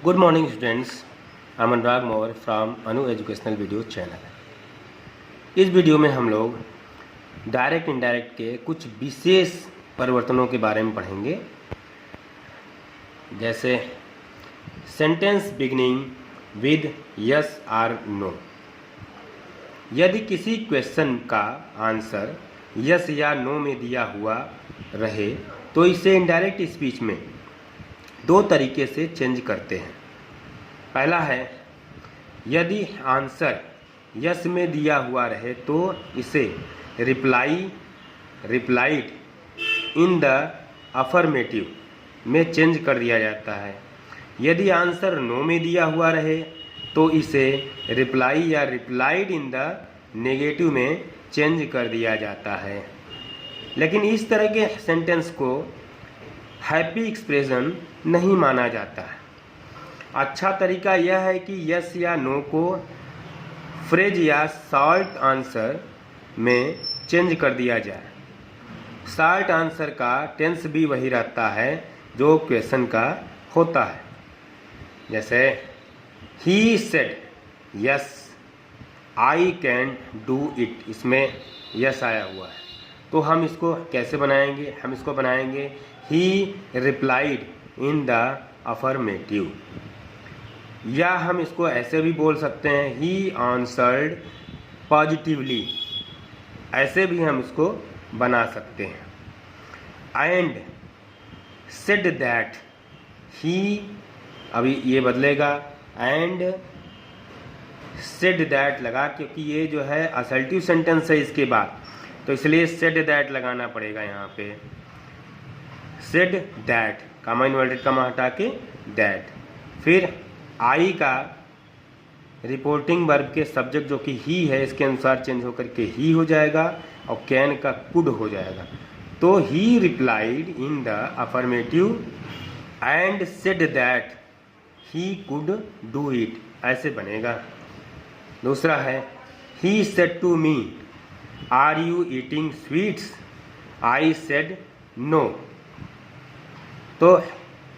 Good morning students, I am Anurag Maurya from Anu educational video channel. इस video में हम लोग डायरेक्ट इनडायरेक्ट के कुछ विशेष परिवर्तनों के बारे में पढ़ेंगे, जैसे sentence beginning with yes or no. यदि किसी क्वेश्चन का आंसर यस या नो में दिया हुआ रहे तो इसे इनडायरेक्ट स्पीच में दो तरीके से चेंज करते हैं। पहला है, यदि आंसर यस में दिया हुआ रहे तो इसे रिप्लाइड इन द अफर्मेटिव में चेंज कर दिया जाता है। यदि आंसर नो में दिया हुआ रहे तो इसे रिप्लाई या रिप्लाइड इन द नेगेटिव में चेंज कर दिया जाता है। लेकिन इस तरह के सेंटेंस को हैप्पी एक्सप्रेशन नहीं माना जाता है। अच्छा तरीका यह है कि यस या नो को फ्रेज या शॉर्ट आंसर में चेंज कर दिया जाए। शॉर्ट आंसर का टेंस भी वही रहता है जो क्वेश्चन का होता है। जैसे ही said yes I can do it, इसमें यस आया हुआ है तो हम इसको कैसे बनाएंगे? हम इसको बनाएंगे ही रिप्लाइड इन द अफर्मेटिव, या हम इसको ऐसे भी बोल सकते हैं ही आंसर्ड पॉजिटिवली, ऐसे भी हम इसको बना सकते हैं। एंड सेड दैट ही, अभी ये बदलेगा एंड सेड दैट लगा, क्योंकि ये जो है असल्टिव सेंटेंस है इसके बाद, तो इसलिए सेड दैट लगाना पड़ेगा यहाँ पे। Said that, comma inverted comma हटा के दैट। फिर आई का रिपोर्टिंग वर्ब के सब्जेक्ट जो कि ही है इसके अनुसार चेंज होकर के ही हो जाएगा और कैन का कुड हो जाएगा। तो he replied in the affirmative and said that he could do it, ऐसे बनेगा। दूसरा है he said to me are you eating sweets, I said no, तो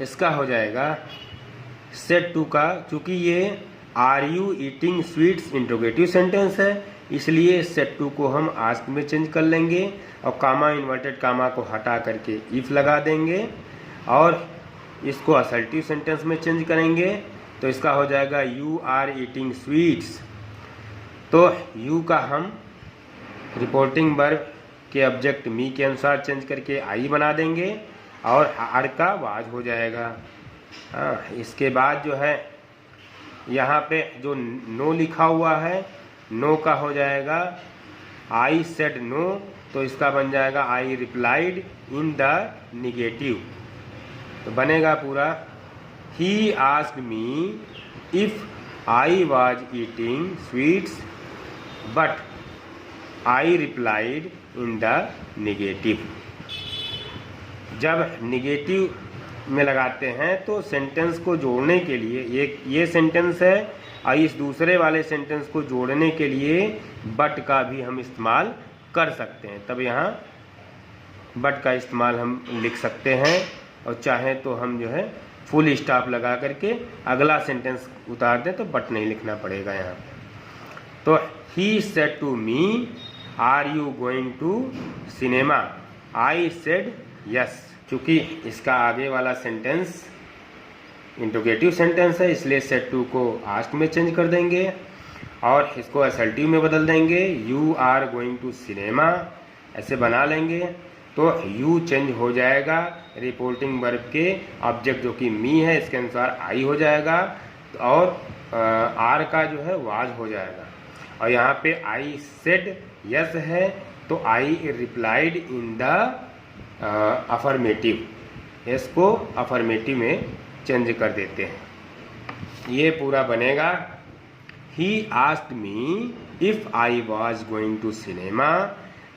इसका हो जाएगा सेड टू का, चूंकि ये are you eating sweets interrogative sentence है इसलिए सेड टू को हम आस्क में चेंज कर लेंगे और कामा इन्वर्टेड कामा को हटा करके इफ लगा देंगे और इसको असल्टिव सेंटेंस में चेंज करेंगे तो इसका हो जाएगा यू आर ईटिंग स्वीट्स। तो यू का हम रिपोर्टिंग वर्ब के ऑब्जेक्ट मी के अनुसार चेंज करके आई बना देंगे और आर का वाज हो जाएगा। इसके बाद जो है यहाँ पे जो नो लिखा हुआ है, नो का हो जाएगा आई सेड नो, तो इसका बन जाएगा आई रिप्लाइड इन द निगेटिव, तो बनेगा पूरा ही asked me if I was eating sweets but I replied in the negative. जब निगेटिव में लगाते हैं तो सेंटेंस को जोड़ने के लिए ये सेंटेंस है और इस दूसरे वाले सेंटेंस को जोड़ने के लिए बट का भी हम इस्तेमाल कर सकते हैं। तब यहाँ बट का इस्तेमाल हम लिख सकते हैं और चाहे तो हम जो है फुल स्टॉप लगा करके अगला सेंटेंस उतार दें तो बट नहीं लिखना पड़ेगा यहाँ। तो he said to me are you going to cinema, I said yes, क्योंकि इसका आगे वाला सेंटेंस इंट्रोगेटिव सेंटेंस है इसलिए सेड टू को आस्क में चेंज कर देंगे और इसको असल्टिव में बदल देंगे, you are going to cinema ऐसे बना लेंगे तो यू चेंज हो जाएगा रिपोर्टिंग वर्ब के ऑब्जेक्ट जो कि मी है इसके अनुसार आई हो जाएगा और आर का जो है वाज हो जाएगा। और यहाँ पे आई सेड यस है तो I replied in the affirmative, इसको अफर्मेटिव में चेंज कर देते हैं। ये पूरा बनेगा he asked me if I was going to cinema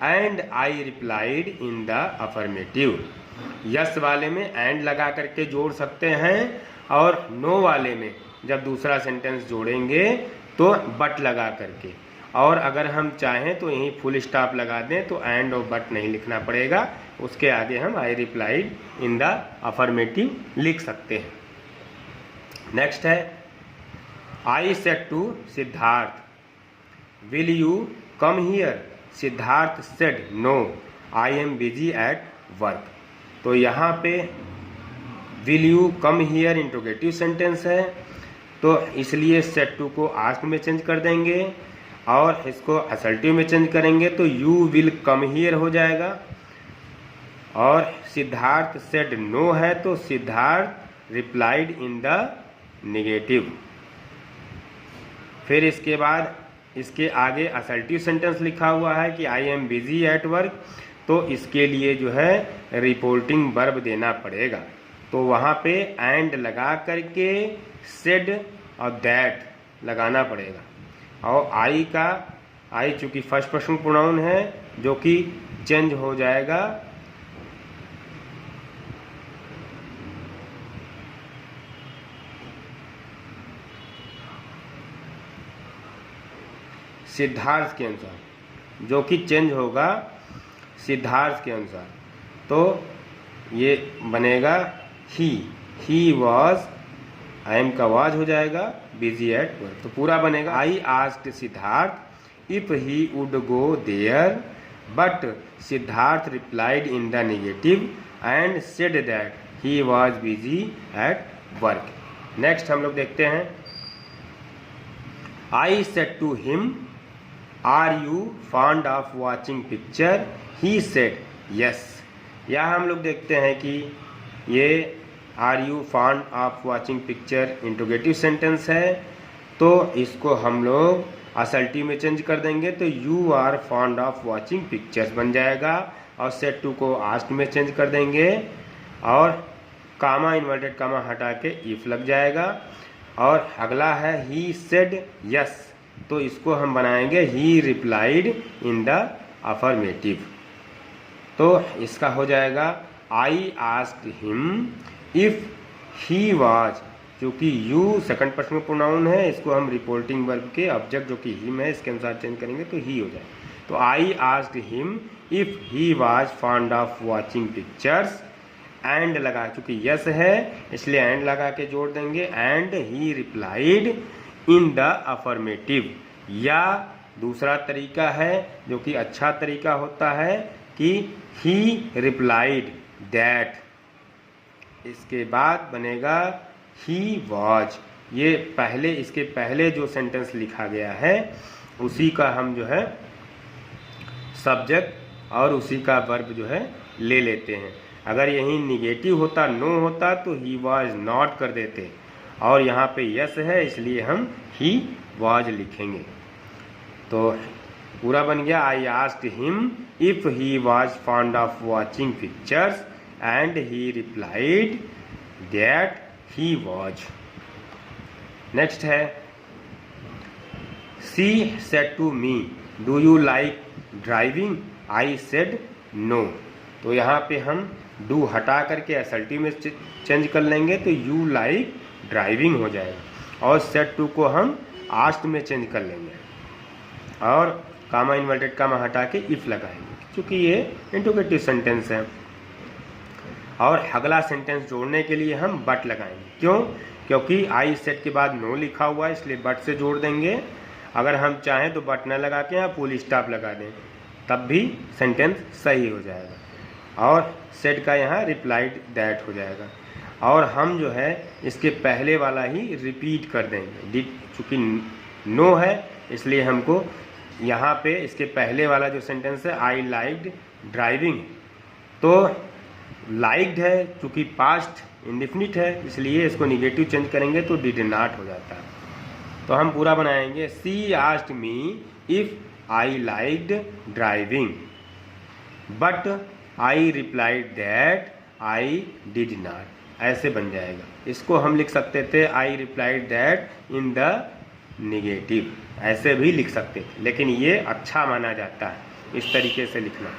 and I replied in the affirmative. Yes वाले में एंड लगा करके जोड़ सकते हैं और नो वाले में जब दूसरा सेंटेंस जोड़ेंगे तो बट लगा करके, और अगर हम चाहें तो यहीं फुल स्टॉप लगा दें तो एंड और बट नहीं लिखना पड़ेगा, उसके आगे हम I replied in the affirmative लिख सकते हैं। नेक्स्ट है I said to Siddharth will you come here. Siddharth said no I am busy at work. तो यहाँ पे will you come here interrogative sentence है, तो इसलिए सेड टू को आस्क में चेंज कर देंगे और इसको असर्टिव में चेंज करेंगे तो यू विल कम हियर हो जाएगा। और सिद्धार्थ सेड नो है तो Siddharth replied in the negative. फिर इसके बाद इसके आगे असर्टिव सेंटेंस लिखा हुआ है कि आई एम बिजी एट वर्क, तो इसके लिए जो है रिपोर्टिंग वर्ब देना पड़ेगा। तो वहाँ पे एंड लगा करके सेड और दैट लगाना पड़ेगा। और आई चूँकि फर्स्ट पर्सन प्रोनाउन है जो कि चेंज हो जाएगा सिद्धार्थ के अनुसार, जो कि चेंज होगा सिद्धार्थ के अनुसार। तो ये बनेगा ही वॉज, आई एम का वॉज हो जाएगा बिजी एट वर्क। तो पूरा बनेगा I asked Siddharth if he would go there but Siddharth replied in the negative and said that he was busy at work. Next हम लोग देखते हैं I said to him are you fond of watching picture. He said yes. यहाँ हम लोग देखते हैं कि ये are you fond of watching picture interrogative sentence है, तो इसको हम लोग असर्टिव में चेंज कर देंगे तो you are fond of watching pictures बन जाएगा। और सेड टू को आस्क में चेंज कर देंगे और कामा इन्वर्टेड कामा हटा के इफ लग जाएगा। और अगला है ही सेड यस, तो इसको हम बनाएंगे ही रिप्लाइड इन द अफर्मेटिव। तो इसका हो जाएगा आई asked him if he was, क्योंकि यू सेकंड पर्सन प्रोनाउन है, इसको हम रिपोर्टिंग वर्ब के ऑब्जेक्ट जो कि हिम है इसके अनुसार चेंज करेंगे तो ही हो जाएगा। तो आई asked him if he was fond of watching pictures. And लगा, चूंकि यस है इसलिए एंड लगा के जोड़ देंगे and he replied in the affirmative. या दूसरा तरीका है जो कि अच्छा तरीका होता है कि ही रिप्लाइड दैट, इसके बाद बनेगा ही वॉज। ये पहले, इसके पहले जो सेंटेंस लिखा गया है उसी का हम जो है सब्जेक्ट और उसी का वर्ब जो है ले लेते हैं। अगर यही निगेटिव होता, नो होता, तो ही वॉज नॉट कर देते, और यहाँ पे यस है इसलिए हम ही वॉज लिखेंगे। तो पूरा बन गया I asked him if he was fond of watching pictures and he replied that he was. Next है she said to me do you like driving. I said no. तो यहाँ पे हम डू हटा करके असर्टिव में चेंज कर लेंगे तो यू लाइक ड्राइविंग हो जाएगा। और सेड टू को हम आस्क्ड में चेंज कर लेंगे और कामा इन्वर्टेड कामा हटा के इफ लगाएंगे, क्योंकि ये इंट्रोगेटिव सेंटेंस है। और अगला सेंटेंस जोड़ने के लिए हम बट लगाएंगे। क्यों? क्योंकि आई सेड के बाद नो लिखा हुआ है इसलिए बट से जोड़ देंगे। अगर हम चाहें तो बट न लगा के यहाँ फुल स्टॉप लगा दें, तब भी सेंटेंस सही हो जाएगा। और सेड का यहाँ रिप्लाइड दैट हो जाएगा। और हम जो है इसके पहले वाला ही रिपीट कर देंगे। चूँकि नो है इसलिए हमको यहाँ पे इसके पहले वाला जो सेंटेंस है आई लाइक्ड ड्राइविंग, तो लाइक्ड है चूँकि पास्ट इंडिफिनिट है इसलिए इसको निगेटिव चेंज करेंगे तो डिड नॉट हो जाता है। तो हम पूरा बनाएंगे she asked me if I liked driving but I replied that I did not. ऐसे बन जाएगा। इसको हम लिख सकते थे I replied that in the negative, ऐसे भी लिख सकते थे, लेकिन ये अच्छा माना जाता है इस तरीके से लिखना।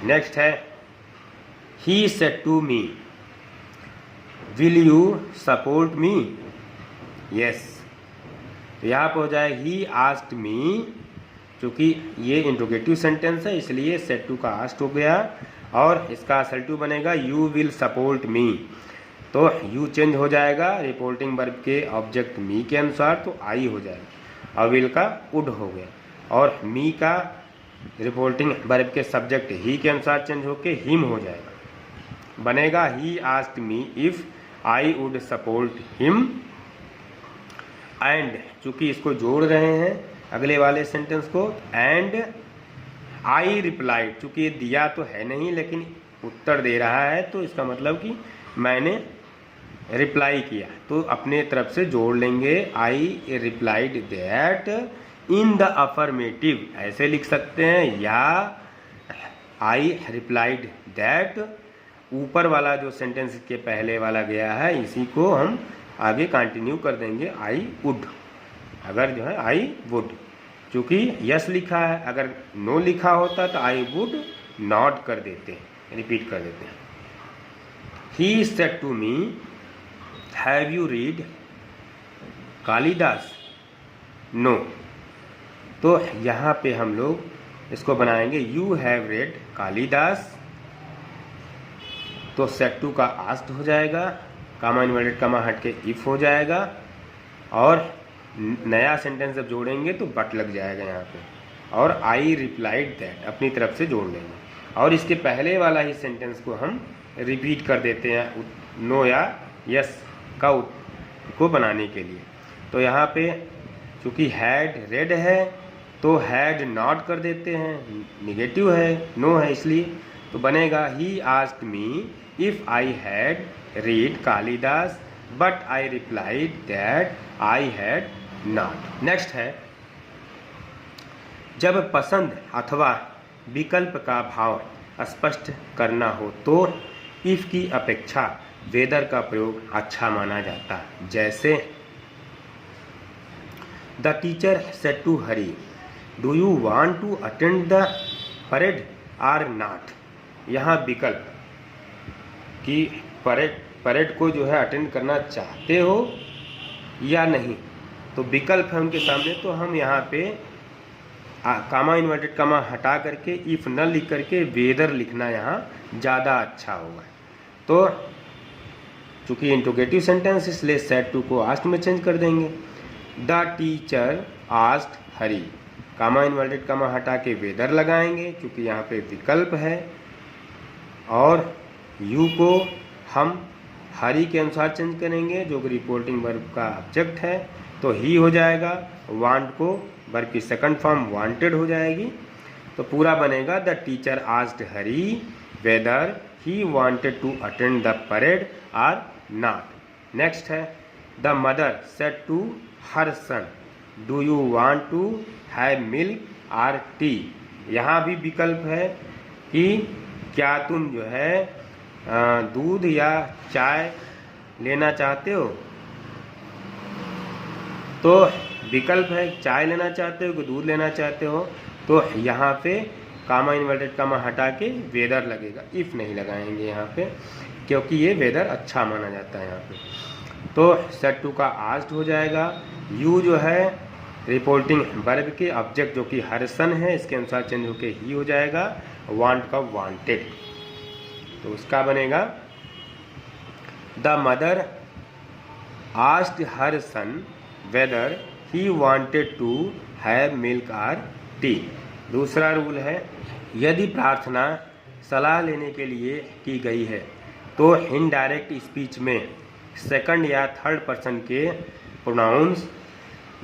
नेक्स्ट है he said to me will you support me. Yes, तो यहाँ पर हो जाए ही आस्क्ड मी, क्योंकि ये इंट्रोगेटिव सेंटेंस है इसलिए सेड टू का आस्क्ड हो गया और इसका असर्टिव बनेगा यू विल सपोर्ट मी। तो यू चेंज हो जाएगा रिपोर्टिंग वर्ब के ऑब्जेक्ट मी के अनुसार, तो आई हो जाएगा। अविल का वुड हो गया, और मी का रिपोर्टिंग वर्ब के सब्जेक्ट ही के अनुसार चेंज होके हिम हो जाएगा। बनेगा he asked me if I would support him, and चूंकि इसको जोड़ रहे हैं अगले वाले सेंटेंस को, एंड आई रिप्लाइड, चूंकि ये दिया तो है नहीं लेकिन उत्तर दे रहा है, तो इसका मतलब कि मैंने रिप्लाई किया, तो अपने तरफ से जोड़ लेंगे आई replied that in the affirmative, ऐसे लिख सकते हैं, या आई रिप्लाइड दैट, ऊपर वाला जो सेंटेंस के पहले वाला गया है इसी को हम आगे कंटिन्यू कर देंगे, आई वुड, अगर जो है आई वुड, चूँकि यस लिखा है, अगर नो लिखा होता तो आई वुड नॉट कर देते, रिपीट कर देते हैं। He said to me have you read Kalidas, no, तो यहाँ पे हम लोग इसको बनाएंगे यू हैव रेड कालिदास, तो सेड टू का आस्क्ड हो जाएगा, कामा इन्वर्टेड कामा हट के इफ हो जाएगा, और नया सेंटेंस जब जोड़ेंगे तो बट लग जाएगा यहाँ पे, और आई रिप्लाइड दैट अपनी तरफ से जोड़ लेंगे, और इसके पहले वाला ही सेंटेंस को हम रिपीट कर देते हैं नो या यस का को बनाने के लिए। तो यहाँ पे चूँकि हैड रेड है तो हैड नॉट कर देते हैं, निगेटिव है, नो है इसलिए, तो बनेगा he asked me if I had read Kalidas but I replied that I had not. Next है, जब पसंद अथवा विकल्प का भाव स्पष्ट करना हो तो इफ की अपेक्षा वेदर का प्रयोग अच्छा माना जाता है। जैसे the teacher said to Hari do you want to attend the parade or not, यहाँ विकल्प कि परेड को जो है अटेंड करना चाहते हो या नहीं, तो विकल्प है उनके सामने, तो हम यहाँ पे कामा इन्वर्टेड कामा हटा करके इफ न लिख करके वेदर लिखना यहाँ ज़्यादा अच्छा होगा। तो चूँकि इंट्रोगेटिव सेंटेंस इसलिए सेड टू को आस्क्ड में चेंज कर देंगे। The teacher asked Hari, comma inverted comma हटा के वेदर लगाएंगे क्योंकि यहाँ पे विकल्प है, और यू को हम हरी के अनुसार चेंज करेंगे जो कि रिपोर्टिंग वर्ब का ऑब्जेक्ट है, तो ही हो जाएगा, वांट को वर्ब की सेकंड फॉर्म वांटेड हो जाएगी, तो पूरा बनेगा the teacher asked Hari whether he wanted to attend the parade or not. Next है, the mother said to her son do you want to have milk or tea, यहाँ भी विकल्प है कि क्या तुम जो है दूध या चाय लेना चाहते हो, तो विकल्प है चाय लेना चाहते हो कि दूध लेना चाहते हो, तो यहाँ पे कामा इन्वर्टेड कामा हटा के वेदर लगेगा, इफ नहीं लगाएंगे यहाँ पे क्योंकि ये वेदर अच्छा माना जाता है यहाँ पे। तो सेड टू का आस्क्ड हो जाएगा, यू जो है रिपोर्टिंग वर्ब के ऑब्जेक्ट जो कि हरसन है इसके अनुसार चेंज होके ही हो जाएगा, वांट का वांटेड, तो उसका बनेगा the mother asked her son whether he wanted to have milk or tea. दूसरा रूल है, यदि प्रार्थना सलाह लेने के लिए की गई है तो इनडायरेक्ट स्पीच में सेकंड या थर्ड पर्सन के प्रोनाउंस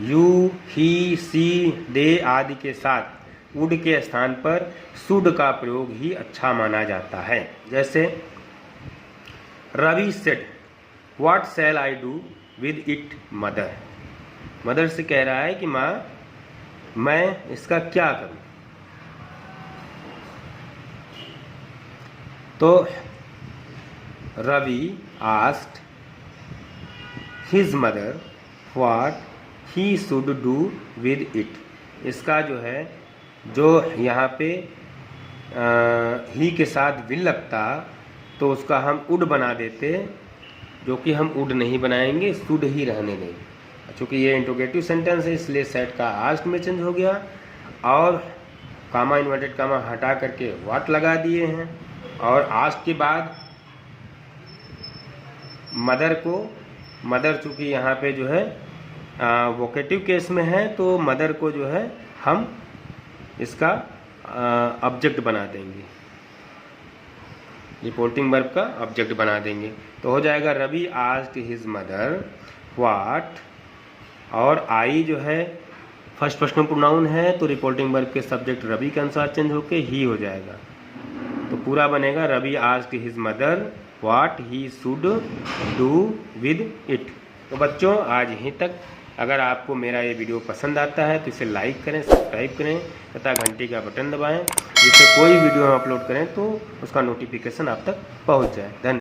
यू, ही, सी, दे आदि के साथ वुड के स्थान पर शुड का प्रयोग ही अच्छा माना जाता है। जैसे Ravi said what shall I do with it mother, mother से कह रहा है कि माँ मैं इसका क्या करूं, तो Ravi asked his mother what he should do with it, इसका जो है जो यहाँ पे ही के साथ विल लगता तो उसका हम उड बना देते, जो कि हम उड नहीं बनाएंगे, शुड ही रहने देंगे। चूँकि ये इंट्रोगेटिव सेंटेंस है इसलिए सेट का आस्क्ड में चेंज हो गया, और कामा इन्वर्टेड कामा हटा करके व्हाट लगा दिए हैं, और आस्क्ड के बाद मदर चूँकि यहाँ पे जो है वोकेटिव केस में है, तो मदर को जो है हम इसका ऑब्जेक्ट बना देंगे, रिपोर्टिंग वर्ब का ऑब्जेक्ट बना देंगे। तो हो जाएगा Ravi asked his mother what, और आई जो है फर्स्ट पर्सन प्रोनाउन है, तो रिपोर्टिंग वर्ब के सब्जेक्ट रवि के अनुसार चेंज होके ही हो जाएगा। तो पूरा बनेगा Ravi asked his mother what he should do with it. तो बच्चों आज यहीं तक। अगर आपको मेरा ये वीडियो पसंद आता है तो इसे लाइक करें, सब्सक्राइब करें तथा घंटी का बटन दबाएं, जिससे कोई वीडियो हम अपलोड करें तो उसका नोटिफिकेशन आप तक पहुंच जाए। धन्यवाद।